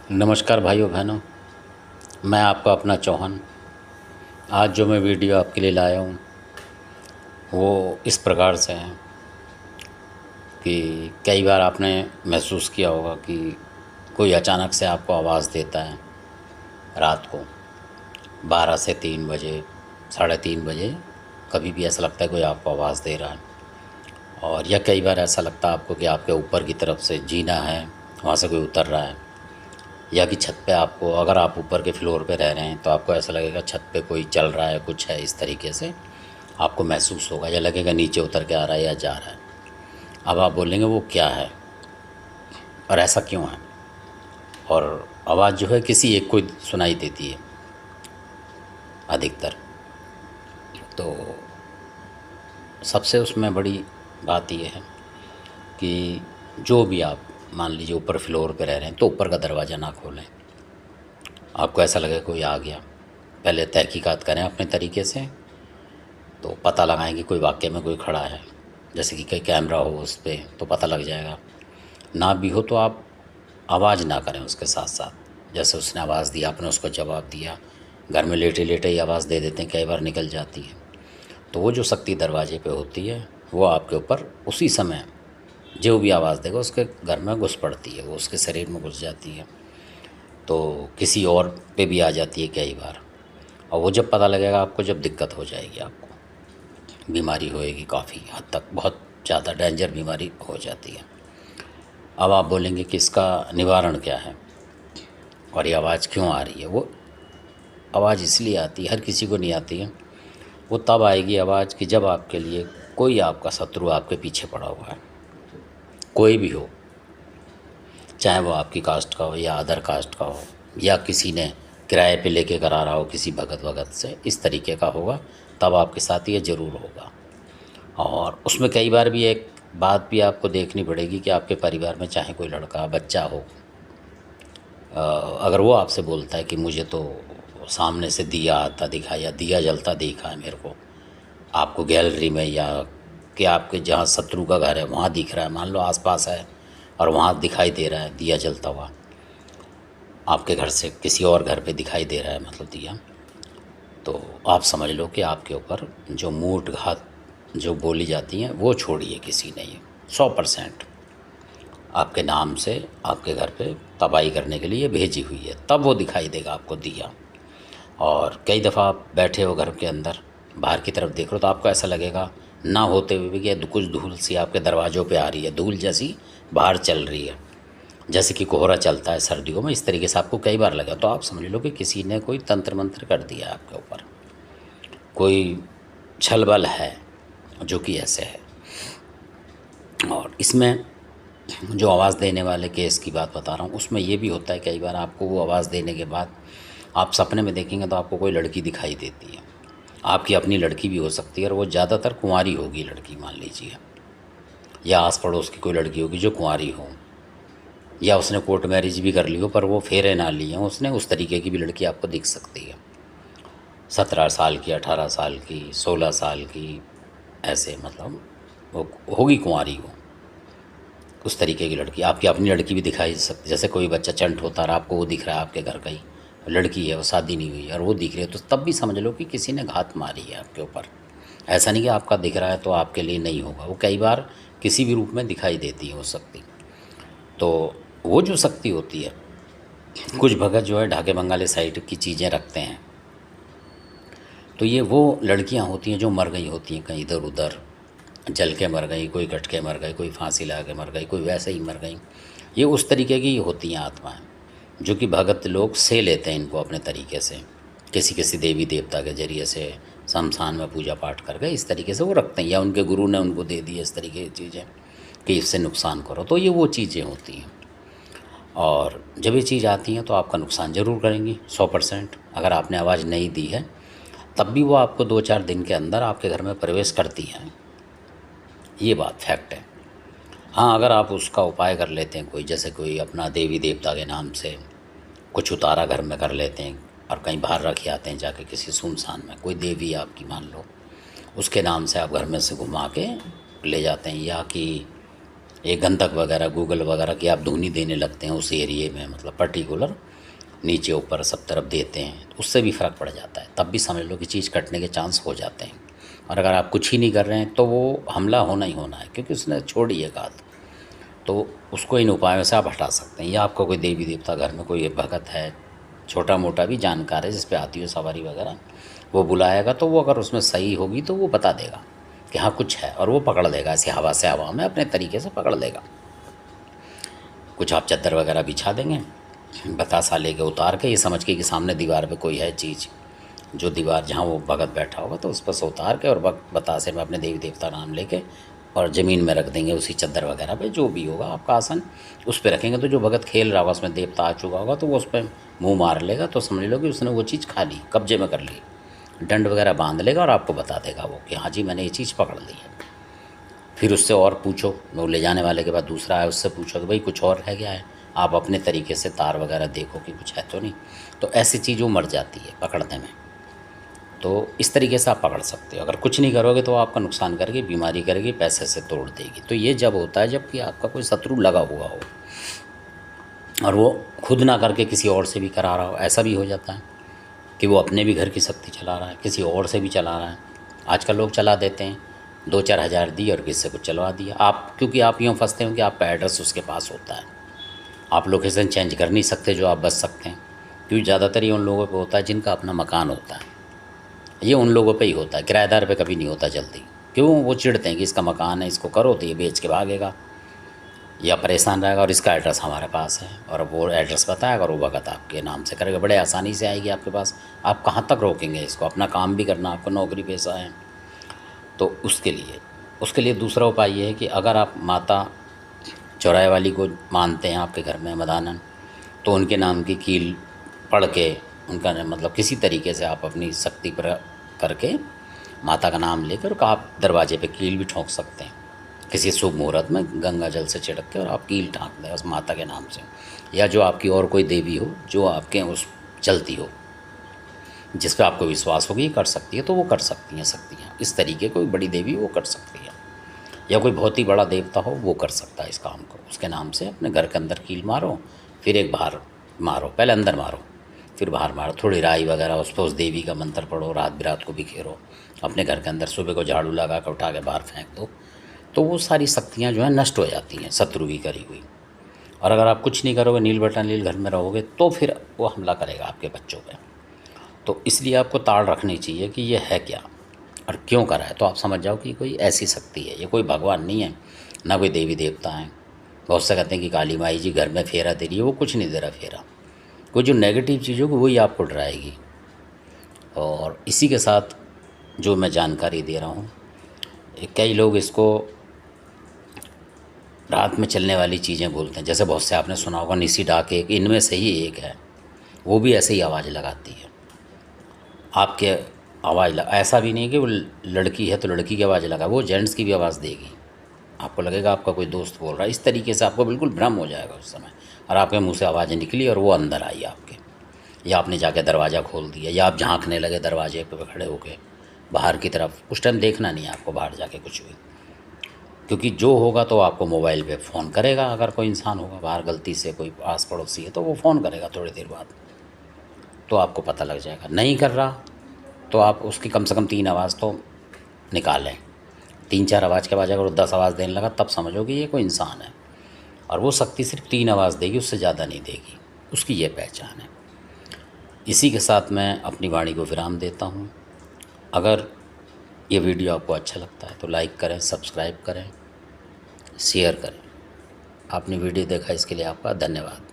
नमस्कार भाइयों बहनों। मैं आपका अपना चौहान। आज जो मैं वीडियो आपके लिए लाया हूँ वो इस प्रकार से है कि कई बार आपने महसूस किया होगा कि कोई अचानक से आपको आवाज़ देता है रात को 12 से 3 बजे, साढ़े 3 बजे। कभी भी ऐसा लगता है कोई आपको आवाज़ दे रहा है। और या कई बार ऐसा लगता है आपको कि आपके ऊपर की तरफ से जीना है, वहाँ से कोई उतर रहा है। या कि छत पे आपको, अगर आप ऊपर के फ्लोर पे रह रहे हैं तो आपको ऐसा लगेगा छत पे कोई चल रहा है, कुछ है, इस तरीके से आपको महसूस होगा। या लगेगा नीचे उतर के आ रहा है या जा रहा है। अब आप बोलेंगे वो क्या है और ऐसा क्यों है। और आवाज़ जो है किसी एक को सुनाई देती है अधिकतर। तो सबसे उसमें बड़ी बात यह है कि जो भी आप मान लीजिए ऊपर फ्लोर पे रह रहे हैं तो ऊपर का दरवाज़ा ना खोलें। आपको ऐसा लगे कोई आ गया, पहले तहकीकात करें अपने तरीके से। तो पता लगाएं कि कोई वाकई में कोई खड़ा है, जैसे कि कहीं कैमरा हो उस पर तो पता लग जाएगा। ना भी हो तो आप आवाज़ ना करें उसके साथ साथ। जैसे उसने आवाज़ दिया, आपने उसको जवाब दिया। घर में लेटे लेटे ही आवाज़ दे देते हैं, कई बार निकल जाती है। तो वो जो शक्ति दरवाजे पे होती है वो आपके ऊपर उसी समय जो भी आवाज़ देगा उसके घर में घुस पड़ती है, वो उसके शरीर में घुस जाती है। तो किसी और पे भी आ जाती है कई बार। और वो जब पता लगेगा आपको, जब दिक्कत हो जाएगी, आपको बीमारी होएगी, काफ़ी हद तक बहुत ज़्यादा डेंजर बीमारी हो जाती है। अब आप बोलेंगे कि इसका निवारण क्या है और ये आवाज़ क्यों आ रही है। वो आवाज़ इसलिए आती है, हर किसी को नहीं आती है। वो तब आएगी आवाज़ कि जब आपके लिए कोई आपका शत्रु आपके पीछे पड़ा हुआ है, कोई भी हो, चाहे वो आपकी कास्ट का हो या अदर कास्ट का हो, या किसी ने किराए पे लेके करा रहा हो किसी भगत वगत से, इस तरीके का होगा, तब आपके साथ ये ज़रूर होगा। और उसमें कई बार भी एक बात भी आपको देखनी पड़ेगी कि आपके परिवार में चाहे कोई लड़का बच्चा हो, अगर वो आपसे बोलता है कि मुझे तो सामने से दिया आता दिखा या दिया जलता दिखा है मेरे को, आपको गैलरी में, या कि आपके जहाँ शत्रु का घर है वहाँ दिख रहा है, मान लो आसपास है और वहाँ दिखाई दे रहा है दिया जलता हुआ, आपके घर से किसी और घर पे दिखाई दे रहा है मतलब दिया, तो आप समझ लो कि आपके ऊपर जो मूठ घात जो बोली जाती हैं वो छोड़िए किसी ने ये 100% आपके नाम से आपके घर पे तबाही करने के लिए भेजी हुई है, तब वो दिखाई देगा आपको दिया। और कई दफ़ा आप बैठे हो घर के अंदर, बाहर की तरफ देख रहे हो तो आपको ऐसा लगेगा ना होते हुए भी कि कुछ धूल सी आपके दरवाज़ों पे आ रही है, धूल जैसी बाहर चल रही है, जैसे कि कोहरा चलता है सर्दियों में, इस तरीके से आपको कई बार लगा। तो आप समझ लो कि किसी ने कोई तंत्र मंत्र कर दिया है आपके ऊपर, कोई छल बल है जो कि ऐसे है। और इसमें जो आवाज़ देने वाले केस की बात बता रहा हूँ, उसमें ये भी होता है कई बार आपको वो आवाज़ देने के बाद आप सपने में देखेंगे तो आपको कोई लड़की दिखाई देती है, आपकी अपनी लड़की भी हो सकती है, और वो ज़्यादातर कुंवारी होगी लड़की मान लीजिए, या आस पड़ोस की कोई लड़की होगी जो कुंवारी हो, या उसने कोर्ट मैरिज भी कर ली हो पर वो फेरे ना लिए हों उसने, उस तरीके की भी लड़की आपको दिख सकती है। 17 साल की, 18 साल की, 16 साल की, ऐसे मतलब वो होगी कुंवारी हो, उस तरीके की लड़की। आपकी अपनी लड़की भी दिखाई सकती, जैसे कोई बच्चा चंट होता है आपको वो दिख रहा है आपके घर का ही, लड़की है वो शादी नहीं हुई और वो दिख रही है, तो तब भी समझ लो कि किसी ने घात मारी है आपके ऊपर। ऐसा नहीं कि आपका दिख रहा है तो आपके लिए नहीं होगा, वो कई बार किसी भी रूप में दिखाई देती है वो शक्ति। तो वो जो शक्ति होती है, कुछ भगत जो है ढाके बंगाली साइड की चीज़ें रखते हैं, तो ये वो लड़कियां होती हैं जो मर गई होती हैं कहीं इधर उधर, जल के मर गई, कोई कट के मर गई, कोई फांसी लगा के मर गई, कोई वैसे ही मर गई। ये उस तरीके की होती हैं आत्माएं, जो कि भगत लोग से लेते हैं इनको अपने तरीके से, किसी किसी देवी देवता के जरिए से शमशान में पूजा पाठ करके इस तरीके से वो रखते हैं, या उनके गुरु ने उनको दे दी इस तरीके की चीज़ें कि इससे नुकसान करो। तो ये वो चीज़ें होती हैं, और जब ये चीज़ आती हैं तो आपका नुकसान ज़रूर करेंगी 100%। अगर आपने आवाज़ नहीं दी है तब भी वो आपको 2-4 दिन के अंदर आपके घर में प्रवेश करती हैं, ये बात फैक्ट है। हाँ, अगर आप उसका उपाय कर लेते हैं, कोई जैसे कोई अपना देवी देवता के नाम से कुछ उतारा घर में कर लेते हैं और कहीं बाहर रख आते हैं जाके किसी सुनसान में, कोई देवी आपकी मान लो, उसके नाम से आप घर में से घुमा के ले जाते हैं, या कि एक गंधक वगैरह गूगल वगैरह की आप धुनी देने लगते हैं उस एरिए में, मतलब पर्टिकुलर नीचे ऊपर सब तरफ देते हैं, तो उससे भी फ़र्क पड़ जाता है। तब भी समझ लो कि चीज़ कटने के चांस हो जाते हैं। और अगर आप कुछ ही नहीं कर रहे हैं तो वो हमला होना ही होना है, क्योंकि उसने छोड़ी है घात। तो उसको इन उपायों से आप हटा सकते हैं। या आपका कोई देवी देवता घर में कोई भगत है, छोटा मोटा भी जानकार है जिस पे आती हो सवारी वगैरह, वो बुलाएगा तो वो अगर उसमें सही होगी तो वो बता देगा कि हाँ कुछ है, और वो पकड़ लेगा ऐसे हवा से हवा में अपने तरीके से पकड़ लेगा। कुछ आप चादर वगैरह बिछा देंगे, बतासा लेके उतार के, ये समझ के कि सामने दीवार पे कोई है चीज़, जो दीवार जहाँ वो भगत बैठा होगा तो उस पर से उतार के और बतासे में अपने देवी देवता नाम लेके और ज़मीन में रख देंगे उसी चादर वगैरह पे, जो भी होगा आपका आसन उस पर रखेंगे। तो जो भगत खेल रहा होगा उसमें देवता आ चुका होगा तो वो उस पर मुँह मार लेगा, तो समझ लो कि उसने वो चीज़ खा ली, कब्जे में कर ली। डंड वगैरह बांध लेगा और आपको बता देगा वो कि हाँ जी मैंने ये चीज़ पकड़ ली है। फिर उससे और पूछो, वो ले जाने वाले के बाद दूसरा है उससे पूछो कि भाई कुछ और है क्या है, आप अपने तरीके से तार वगैरह देखो कि कुछ है तो नहीं। तो ऐसी चीज़ वो मर जाती है पकड़ने में। तो इस तरीके से आप पकड़ सकते हो। अगर कुछ नहीं करोगे तो आपका नुकसान करेगी, बीमारी करेगी, पैसे से तोड़ देगी। तो ये जब होता है जबकि आपका कोई शत्रु लगा हुआ हो और वो खुद ना करके किसी और से भी करा रहा हो। ऐसा भी हो जाता है कि वो अपने भी घर की शक्ति चला रहा है, किसी और से भी चला रहा है। आजकल लोग चला देते हैं, 2-4 हज़ार दी और किसी से कुछ चलवा दिया। आप क्योंकि आप यूँ फंसते हो कि आपका एड्रेस उसके पास होता है, आप लोकेशन चेंज कर नहीं सकते जो आप बच सकते हैं। क्योंकि ज़्यादातर ये उन लोगों पे होता है जिनका अपना मकान होता है, ये उन लोगों पे ही होता है, किराएदार पे कभी नहीं होता जल्दी। क्यों? वो चिढ़ते हैं कि इसका मकान है, इसको करो तो ये बेच के भागेगा या परेशान रहेगा, और इसका एड्रेस हमारे पास है, और वो एड्रेस बताएगा और वो भगत आपके नाम से करेगा, बड़े आसानी से आएगी आपके पास। आप कहाँ तक रोकेंगे इसको? अपना काम भी करना, आपको नौकरी पेशा है। तो उसके लिए दूसरा उपाय ये है कि अगर आप माता चौराहे वाली को मानते हैं आपके घर में मदानन, तो उनके नाम की कील पढ़ के उनका मतलब किसी तरीके से आप अपनी शक्ति पर करके माता का नाम लेकर आप दरवाजे पे कील भी ठोंक सकते हैं किसी शुभ मुहूर्त में गंगा जल से छिड़क के, और आप कील ठोंक दें उस माता के नाम से, या जो आपकी और कोई देवी हो जो आपके उस चलती हो, जिस पे आपको विश्वास होगी कर सकती है, तो वो कर सकती हैं शक्तियाँ। इस तरीके कोई बड़ी देवी वो कर सकती है, या कोई बहुत ही बड़ा देवता हो वो कर सकता है इस काम को। उसके नाम से अपने घर के अंदर कील मारो, फिर एक बाहर मारो, पहले अंदर मारो फिर बाहर मारो, थोड़ी राई वगैरह उस पर उस देवी का मंत्र पढ़ो, रात बिरात को बिखेरो अपने घर के अंदर, सुबह को झाड़ू लगा कर उठा के बाहर फेंक दो, तो वो सारी शक्तियाँ जो है नष्ट हो जाती हैं शत्रु की करी हुई। और अगर आप कुछ नहीं करोगे, नील बटन नील घर में रहोगे, तो फिर वो हमला करेगा आपके बच्चों पे। तो इसलिए आपको ताड़ रखनी चाहिए कि ये है क्या और क्यों करा है, तो आप समझ जाओ कि कोई ऐसी शक्ति है, ये कोई भगवान नहीं है, ना कोई देवी देवता है। बहुत से कहते हैं कि काली माई जी घर में फेरा दे रही है, वो कुछ नहीं दे रहा फेरा, कोई जो नेगेटिव चीज़ होगी वही आपको डराएगी। और इसी के साथ जो मैं जानकारी दे रहा हूँ, कई लोग इसको रात में चलने वाली चीज़ें बोलते हैं, जैसे बहुत से आपने सुना होगा निसी डाक एक, इनमें से ही एक है, वो भी ऐसे ही आवाज़ लगाती है आपके ऐसा भी नहीं कि वो लड़की है तो लड़की की आवाज़ लगा, वो जेंट्स की भी आवाज़ देगी, आपको लगेगा आपका कोई दोस्त बोल रहा है। इस तरीके से आपको बिल्कुल भ्रम हो जाएगा उस समय, और आपके मुंह से आवाज़ें निकली और वो अंदर आई आपके, या आपने जाके दरवाज़ा खोल दिया, या आप झांकने लगे दरवाजे पे खड़े होके बाहर की तरफ। उस टाइम देखना नहीं आपको बाहर जाके कुछ भी, क्योंकि जो होगा तो आपको मोबाइल पे फ़ोन करेगा। अगर कोई इंसान होगा बाहर गलती से, कोई आस पड़ोसी है, तो वो फ़ोन करेगा थोड़ी देर बाद, तो आपको पता लग जाएगा। नहीं कर रहा तो आप उसकी कम से कम 3 आवाज़ तो निकालें। 3-4 आवाज़ के बाद अगर वो 10 आवाज़ देने लगा तब समझो कि ये कोई इंसान है, और वो शक्ति सिर्फ 3 आवाज़ देगी, उससे ज़्यादा नहीं देगी, उसकी ये पहचान है। इसी के साथ मैं अपनी वाणी को विराम देता हूँ। अगर ये वीडियो आपको अच्छा लगता है तो लाइक करें, सब्सक्राइब करें, शेयर करें। आपने वीडियो देखा इसके लिए आपका धन्यवाद।